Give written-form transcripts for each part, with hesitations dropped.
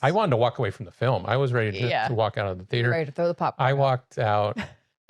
I wanted to walk away from the film. I was ready to walk out of the theater. Ready to throw the popcorn. I walked out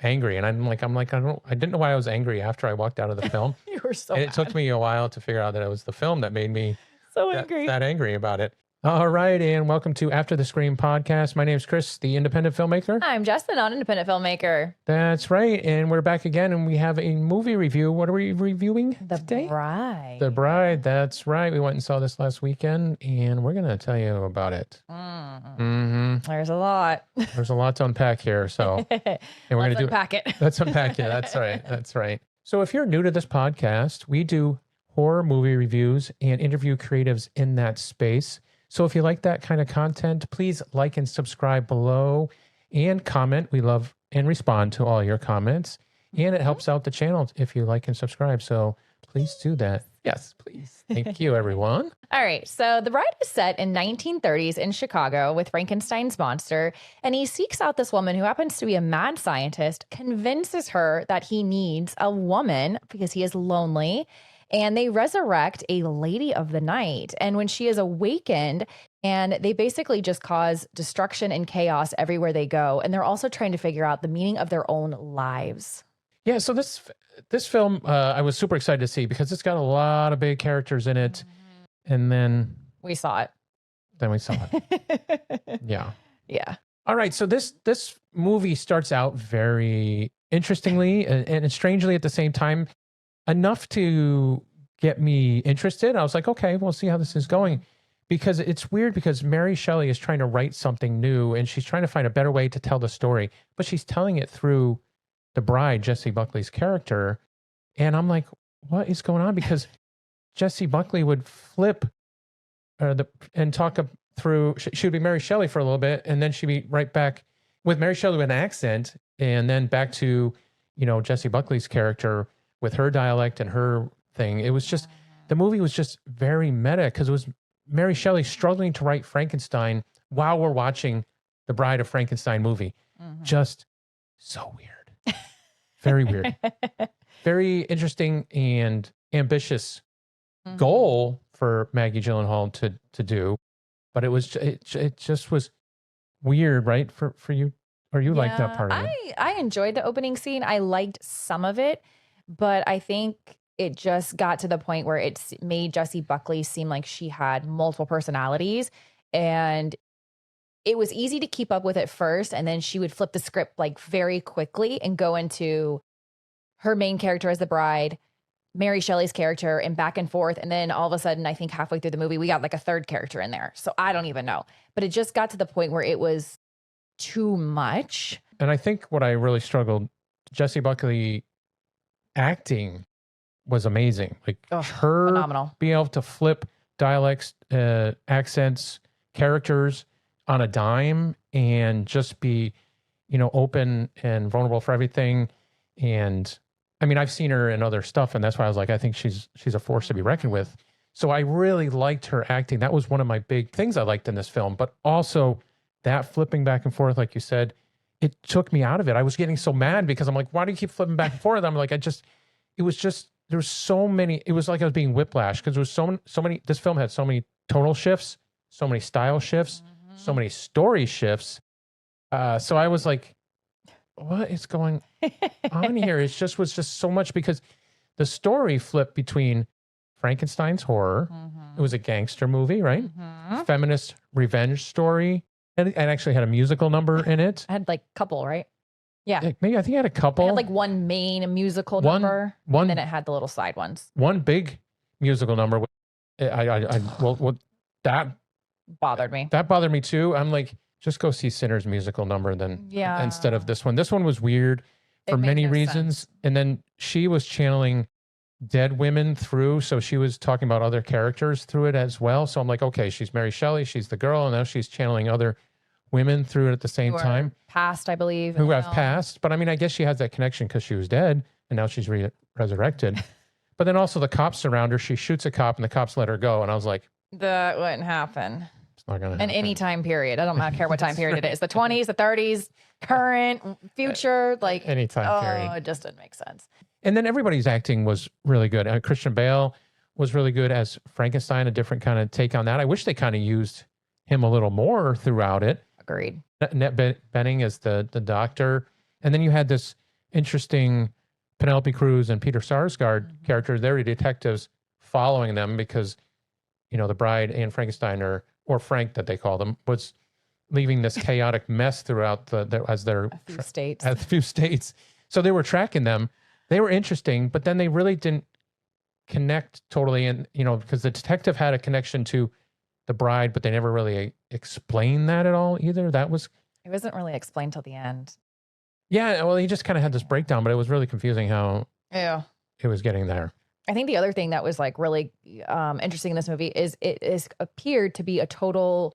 angry, and I didn't know why I was angry after I walked out of the film. You were so and it mad. took me a while to figure out that it was the film that made me so angry. that angry about it. All right, and welcome to After the Screen podcast. My name is Chris, the independent filmmaker. I'm Jess, the non-independent filmmaker. That's right, and we're back again, and we have a movie review. What are we reviewing today? The Bride. The Bride, that's right. We went and saw this last weekend, and we're going to tell you about it. There's a lot. There's a lot to unpack here, so and we're going to unpack it. Let's unpack it. That's right. That's right. So if you're new to this podcast, we do horror movie reviews and interview creatives in that space. So if you like that kind of content, please like and subscribe below and comment. We love and respond to all your comments. And it helps out the channel if you like and subscribe. So please do that. Yes, please. Thank you, everyone. All right. So The Bride is set in 1930s in Chicago with Frankenstein's monster. And he seeks out this woman who happens to be a mad scientist, convinces her that he needs a woman because he is lonely. And they resurrect a lady of the night. And when she is awakened, and they basically just cause destruction and chaos everywhere they go. And they're also trying to figure out the meaning of their own lives. Yeah, so this film I was super excited to see because it's got a lot of big characters in it. And then we saw it. Then we saw it. Yeah. Yeah. All right, so this movie starts out very interestingly and strangely at the same time. Enough to get me interested. I was like, okay, we'll see how this is going. Because it's weird because Mary Shelley is trying to write something new and she's trying to find a better way to tell the story, but she's telling it through the bride, Jessie Buckley's character. And I'm like, what is going on? Because Jessie Buckley would flip and talk through, she would be Mary Shelley for a little bit, and then she'd be right back with Mary Shelley with an accent, and then back to, Jessie Buckley's character with her dialect and her thing. It was just, the movie was just very meta because it was Mary Shelley struggling to write Frankenstein while we're watching the Bride of Frankenstein movie. Just so weird. Very weird. Very interesting and ambitious goal for Maggie Gyllenhaal to do. But it just was weird, right? For you, or you liked that part of it? I enjoyed the opening scene. I liked some of it. But I think it just got to the point where it made Jessie Buckley seem like she had multiple personalities. And it was easy to keep up with at first. And then she would flip the script like very quickly and go into her main character as the bride, Mary Shelley's character, and back and forth. And then all of a sudden, I think halfway through the movie, we got like a third character in there. So I don't even know. But it just got to the point where it was too much. And I think what I really struggled, Jessie Buckley acting was amazing. Like her phenomenal. Being able to flip dialects, accents, characters on a dime and just be, open and vulnerable for everything. And I mean, I've seen her in other stuff, and that's why I was like, I think she's a force to be reckoned with. So I really liked her acting. That was one of my big things I liked in this film, but also that flipping back and forth, like you said, it took me out of it. I was getting so mad because I'm like, why do you keep flipping back and forth? I'm like, there was so many, it was like I was being whiplash because there was so many, this film had so many tonal shifts, so many style shifts, so many story shifts. So I was like, what is going on here? It was just so much because the story flipped between Frankenstein's horror. It was a gangster movie, right? Feminist revenge story. And it actually had a musical number in it. I had like a couple, right? Yeah. Maybe I think it had a couple. It had like one main musical number, and then it had the little side ones. One big musical number. That bothered me. That bothered me too. I'm like, just go see Sinner's musical number instead of this one. This one was weird for many reasons. Sense. And then she was channeling dead women through, so she was talking about other characters through it as well. So I'm like, okay, she's Mary Shelley, she's the girl, and now she's channeling other women through it at the same time. Passed, I believe. Who have passed. But I mean, I guess she has that connection because she was dead and now she's resurrected. But then also the cops surround her. She shoots a cop and the cops let her go. And I was like, that wouldn't happen. It's not going to happen. In any time period. I don't care what time period it is. The 20s, the 30s, current, future, like any time period. Oh, it just didn't make sense. And then everybody's acting was really good. Christian Bale was really good as Frankenstein, a different kind of take on that. I wish they kind of used him a little more throughout it. Agreed. Annette Bening as the doctor. And then you had this interesting Penelope Cruz and Peter Sarsgaard characters. They're detectives following them because, the bride and Frankenstein, or Frank that they call them, was leaving this chaotic mess throughout as their A few states. a few states. So they were tracking them. They were interesting, but then they really didn't connect totally. And, because the detective had a connection to the bride, but they never really explained that at all either. It wasn't really explained till the end. Yeah, well, he just kind of had this breakdown, but it was really confusing how it was getting there. I think the other thing that was like really interesting in this movie is it is appeared to be a total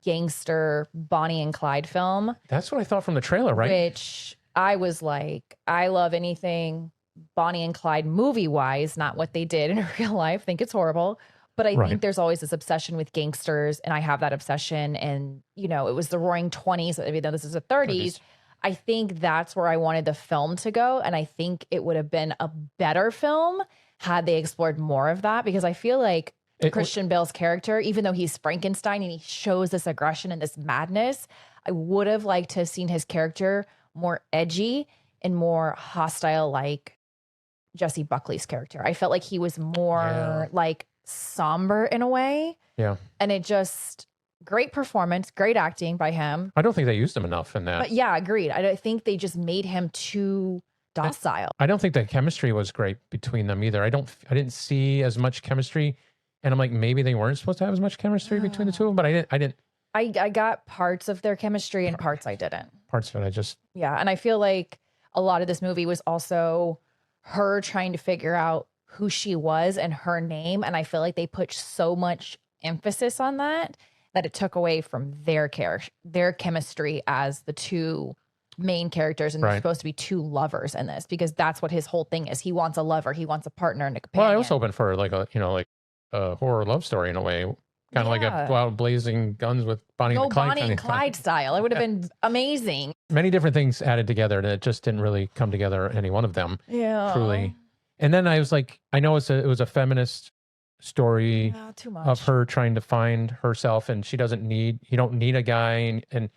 gangster Bonnie and Clyde film. That's what I thought from the trailer, right? Which I was like, I love anything Bonnie and Clyde movie wise, not what they did in real life. I think it's horrible. But I think there's always this obsession with gangsters, and I have that obsession. And, it was the roaring 20s, even though this is the 30s. I think that's where I wanted the film to go. And I think it would have been a better film had they explored more of that, because I feel like Christian Bale's character, even though he's Frankenstein and he shows this aggression and this madness, I would have liked to have seen his character more edgy and more hostile, like Jessie Buckley's character. I felt like he was more like somber in a way. Yeah. And it just, great performance, great acting by him. I don't think they used him enough in that. But yeah, agreed. I think they just made him too docile. I don't think the chemistry was great between them either. I didn't see as much chemistry, and I'm like, maybe they weren't supposed to have as much chemistry between the two of them, but I didn't. I got parts of their chemistry and parts I didn't. Parts of it, yeah. And I feel like a lot of this movie was also her trying to figure out who she was and her name. And I feel like they put so much emphasis on that it took away from their chemistry as the two main characters, and they're supposed to be two lovers in this, because that's what his whole thing is. He wants a lover, he wants a partner and a companion. Well, I was hoping for like a horror love story in a way, kind of like a Wild Blazing Guns with Bonnie and Clyde. Bonnie and Clyde style. It would have been amazing. Many different things added together, and it just didn't really come together, any one of them. Yeah. Truly. And then I was like, I know it was a feminist story too much. Of her trying to find herself, and you don't need a guy, and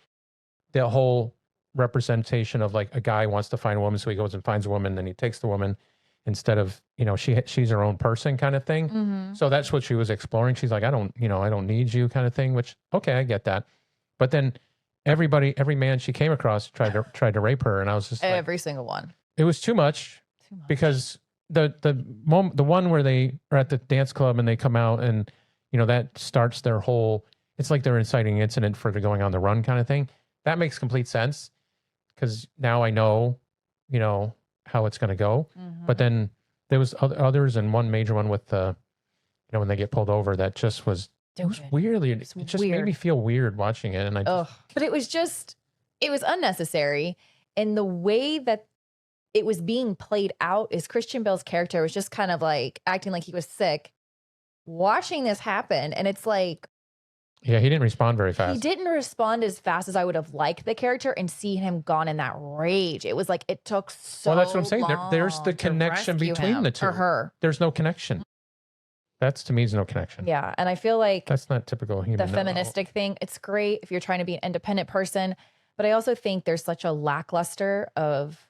the whole representation of like a guy wants to find a woman, so he goes and finds a woman, and he takes the woman instead of, she's her own person kind of thing. Mm-hmm. So that's what she was exploring. She's like, I don't need you kind of thing, which, okay, I get that. But then every man she came across tried to rape her, and I was just every single one. It was too much. Because the one where they are at the dance club and they come out, and that starts their whole, it's like they're inciting incident for the going on the run kind of thing. That makes complete sense, because now I know how it's going to go. Mm-hmm. But then there was others, and one major one with the when they get pulled over, that just was weirdly, it just made me feel weird watching it. And but it was unnecessary. And the way that it was being played out is Christian Bale's character was just kind of like acting like he was sick, watching this happen. And it's like, yeah, he didn't respond very fast. He didn't respond as fast as I would have liked the character, and see him gone in that rage. It was like, it took so long. Well, that's what I'm saying. There's the connection between the two. Or her. There's no connection. That's, to me, is no connection. Yeah. And I feel like that's not typical human. The feministic thing, it's great if you're trying to be an independent person. But I also think there's such a lackluster of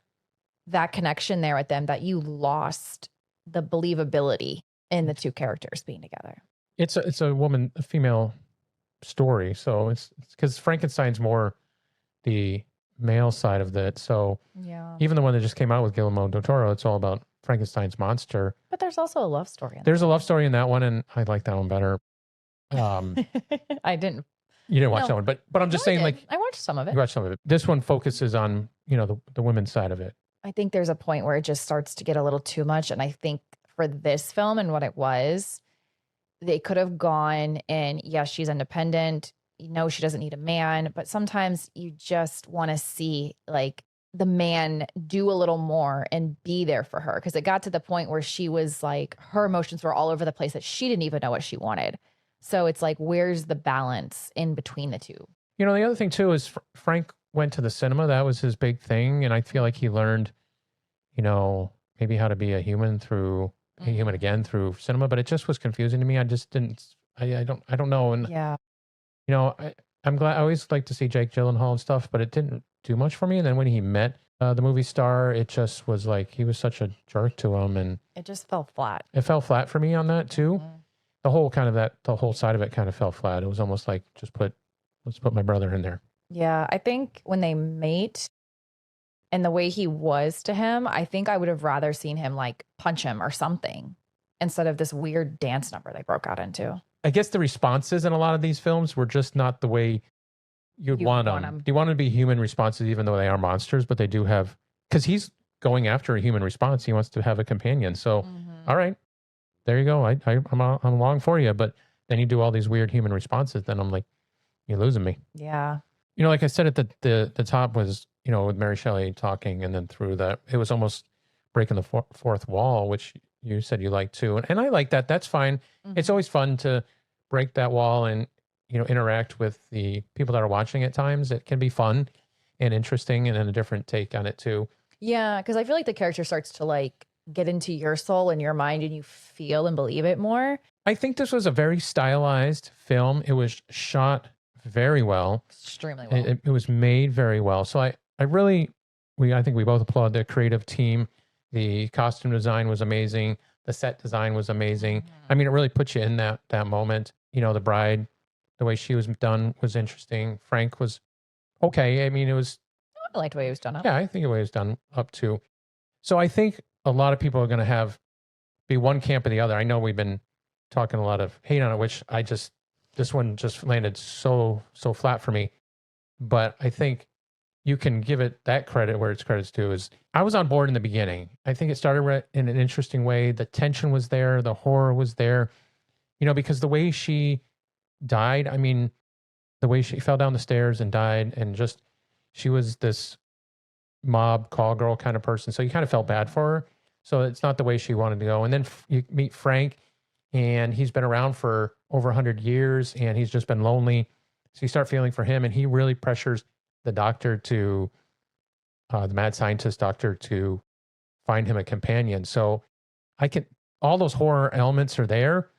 that connection there with them that you lost the believability in the two characters being together. It's a female story, so it's because Frankenstein's more the male side of it. So yeah, even the one that just came out with Guillermo del Toro, it's all about Frankenstein's monster. But there's also a love story. There's a love story in that one, and I like that one better. I didn't. You didn't watch that one, but I'm just saying, like, I watched some of it. You watched some of it. This one focuses on the women's side of it. I think there's a point where it just starts to get a little too much. And I think for this film and what it was, they could have gone and, yes, she's independent. She doesn't need a man. But sometimes you just want to see like the man do a little more and be there for her. Because it got to the point where she was like, her emotions were all over the place, that she didn't even know what she wanted. So it's like, where's the balance in between the two? The other thing too is Frank went to the cinema. That was his big thing. And I feel like he learned, maybe how to be a human again through cinema, but it just was confusing to me. I just didn't, I don't know. And yeah, I'm glad. I always like to see Jake Gyllenhaal and stuff, but it didn't do much for me. And then when he met the movie star, it just was like he was such a jerk to him, and It just fell flat. it fell flat for me on that too. Mhm. The whole side of it kind of fell flat. It was almost like let's put my brother in there. Yeah, I think when they mate and the way he was to him, I think I would have rather seen him like punch him or something instead of this weird dance number they broke out into. I guess the responses in a lot of these films were just not the way you'd You want want them. 'em. You want them to be human responses, even though they are monsters, but they do have, because he's going after a human response. He wants to have a companion. So, Mhm. all right, there you go. I'm along for you. But then you do all these weird human responses. Then I'm like, you're losing me. Yeah. Like I said at the top was, with Mary Shelley talking, and then through that, it was almost breaking the fourth wall, which you said you liked too. And I like that. That's fine. It's Mhm. always fun to break that wall and, interact with the people that are watching at times. It can be fun and interesting and then a different take on it too. Yeah, because I feel like the character starts to like get into your soul and your mind and you feel and believe it more. I think this was a very stylized film. It was shot very well. Extremely well. It was made very well. So I think we both applaud the creative team. The costume design was amazing. The set design was amazing. I mean, it really puts you in that moment. The bride, the way she was done was interesting. Frank was okay. I mean, it was, I liked the way it was done up. yeah, I think the way it was done up too. So I think a lot of people are going to be one camp or the other. I know we've been talking a lot of hate on it, which this one just landed so flat for me. But I think you can give it that credit where it's credit's due. Is I was on board in the beginning. I think it started in an interesting way. The tension was there. The horror was there. Because the way she died, I mean, the way she fell down the stairs and died, and just she was this mob call girl kind of person. So you kind of felt bad for her. So it's not the way she wanted to go. And then you meet Frank, and he's been around for over 100 years, and he's just been lonely. So you start feeling for him, and he really pressures the doctor the mad scientist doctor, to find him a companion. So all those horror elements are there.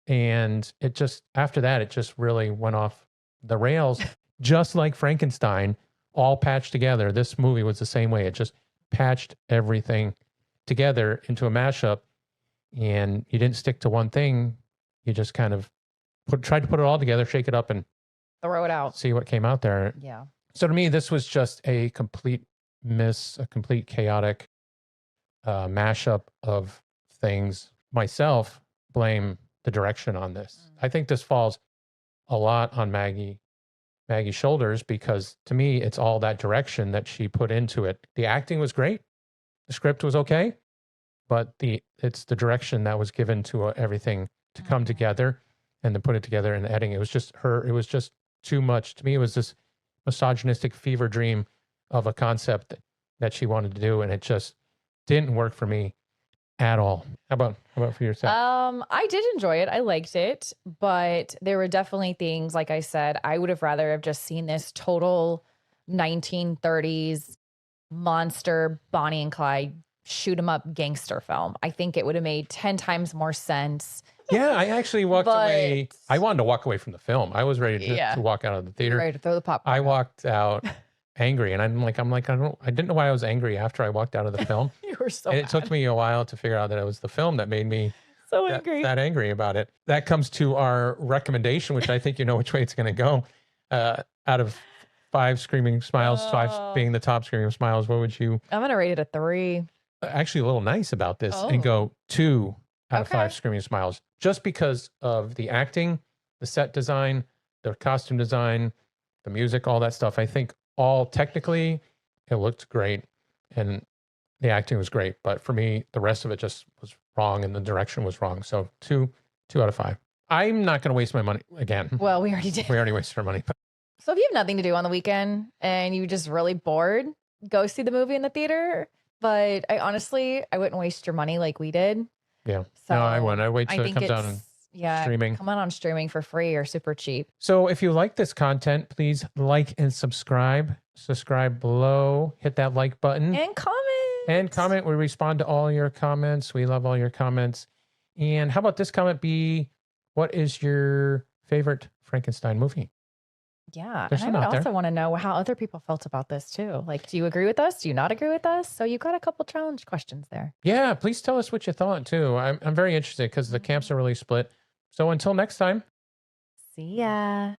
And after that, it just really went off the rails, just like Frankenstein, all patched together. This movie was the same way. It just patched everything together into a mashup, and you didn't stick to one thing. You just kind of tried to put it all together, shake it up, and Throw it out. see what came out there. Yeah. So to me, this was just a complete a complete chaotic mashup of things. Myself blame the direction on this. I think this falls a lot on Maggie's shoulders, because to me, it's all that direction that she put into it. The acting was great. The script was okay, but it's the direction that was given to everything to come together and to put it together and editing. It was just it was just too much. To me, it was this misogynistic fever dream of a concept that she wanted to do, and it just didn't work for me at all. How about for yourself? I did enjoy it. I liked it, but there were definitely things, like I said, I would have rather have just seen this total 1930s monster Bonnie and Clyde shoot 'em up gangster film. I think it would have made 10 times more sense. Yeah, I actually walked away. I wanted to walk away from the film. I was ready to walk out of the theater. Ready to throw the popcorn. I walked out angry, and I didn't know why I was angry after I walked out of the film. You were so And it mad. Oh took me a while to figure out that it was the film that made me so angry. that angry about it. That comes to our recommendation, which I think you know which way it's going to go. Out of 5 screaming smiles, 5 being the top screaming smiles, what would you? I'm gonna rate it a 3. Actually, a little nice about this and go 2 out of 5 screaming smiles, just because of the acting, the set design, the costume design, the music, all that stuff. I think all technically it looked great and the acting was great, but for me, the rest of it just was wrong and the direction was wrong. So 2 out of 5. I'm not going to waste my money again. Well, we already did. We already wasted our money. So if you have nothing to do on the weekend and you just really bored, go see the movie in the theater. But I wouldn't waste your money like we did. Yeah. So No, I wouldn't. I wait till it comes out on streaming. Come on streaming for free or super cheap. So if you like this content, please like and subscribe. Subscribe below. Hit that like button. And comment. And comment. We respond to all your comments. We love all your comments. And how about this comment be, what is your favorite Frankenstein movie? Yeah. There's And I some would out there. also want to know how other people felt about this too. Like, do you agree with us? Do you not agree with us? So you've got a couple challenge questions there. Yeah, please tell us what you thought too. I'm very interested because the camps are really split. So until next time. See ya.